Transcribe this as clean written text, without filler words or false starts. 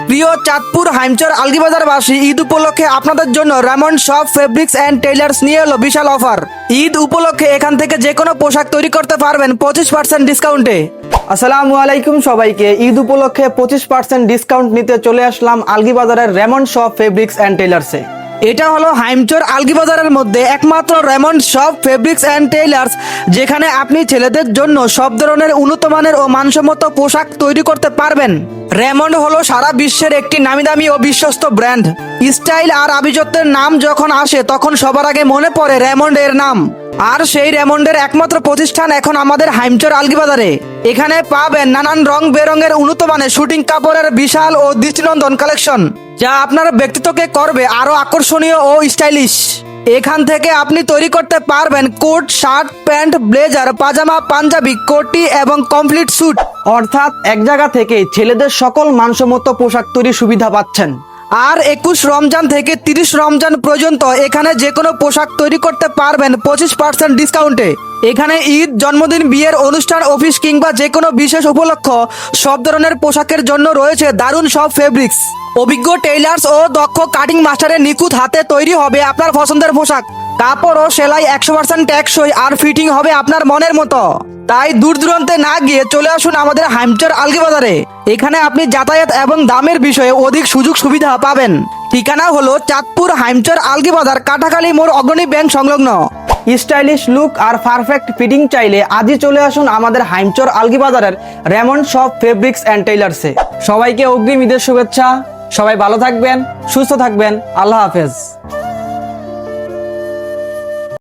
প্রিয় চাঁদপুর হাইমচর আলগিবাজারবাসী, ঈদ উপলক্ষে আপনাদের জন্য Raymond shop fabrics and tailors নিয়ে এলো বিশাল অফার। ঈদ উপলক্ষে এখান থেকে যে কোনো পোশাক তৈরি করতে পারবেন 25% ডিসকাউন্টে। আসসালামু আলাইকুম সবাইকে। ঈদ উপলক্ষে 25% ডিসকাউন্ট নিতে চলে আসলাম আলগিবাজারের রেমন্ড শপ ফেব্রিক্স অ্যান্ড টেইলার্সে। এটা হলো হাইমচর আলগিবাজারের মধ্যে একমাত্র Raymond shop fabrics and tailors, যেখানে আপনি ছেলেদের জন্য সব ধরনের উন্নত মানের ও মানসম্মত পোশাক তৈরি করতে পারবেন। রেমন্ড হলো সারা বিশ্বের একটি নামিদামি ও বিশ্বস্ত ব্র্যান্ড। স্টাইল আর আভিজাত্যের নাম যখন আসে তখন সবার আগে মনে পড়ে রেমন্ড এর নাম। আর সেই রেমন্ডের একমাত্র প্রতিষ্ঠান এখন আমাদের হাইমচর আলগিবাজারে। এখানে পাবেন নানান রং বেরঙের উন্নত মানের শুটিং কাপড়ের বিশাল ও দৃষ্টিনন্দন কালেকশন, যা আপনার ব্যক্তিত্বকে করবে আরো আকর্ষণীয় ও স্টাইলিশ। এখান থেকে আপনি তৈরি করতে পারবেন কোট, শার্ট, প্যান্ট, ব্লেজার, পাজামা, পাঞ্জাবি, কোটি এবং কমপ্লিট স্যুট। অর্থাৎ এক জায়গা থেকে ছেলেদের সকল মানসম্মত পোশাক তৈরির সুবিধা পাচ্ছেন। আর 21 রমজান থেকে 30 রমজান পর্যন্ত এখানে যে কোনো পোশাক তৈরি করতে পারবেন 25% ডিসকাউন্টে। এখানে ঈদ, জন্মদিন, বিয়ের অনুষ্ঠান, অফিস কিংবা যে কোনো বিশেষ উপলক্ষ সব ধরনের পোশাকের জন্য রয়েছে দারুণ সব ফেব্রিক্স। অভিজ্ঞ টেইলার্স ও দক্ষ কাটিং মাস্টারের নিখুঁত হাতে তৈরি হবে আপনার পছন্দের পোশাক। কাপড় ও সেলাই 100% টেকসই আর ফিটিং হবে আপনার মনের মতো। তাই দূর দূরান্তে না গিয়ে চলে আসুন আমাদের হাইমচর আলগিবাজারে। এখানে আপনি যাতায়াত এবং দামের বিষয়ে অধিক সুযোগ সুবিধা পাবেন। ঠিকানা হলো চাঁদপুর হাইমচর আলগিবাজার, কাটাখালী মোড়, অগ্রণী ব্যাংক সংলগ্ন। স্টাইলিশ লুক আর পারফেক্ট ফিটিং চাইলে আজই চলে আসুন আমাদের হাইমচর আলগিবাজারের রেমন্ড শপ ফেব্রিক্স অ্যান্ড টেইলার্সে। সবাইকে অগ্রিম ঈদের শুভেচ্ছা। সবাই ভালো থাকবেন, সুস্থ থাকবেন। আল্লাহ হাফেজ।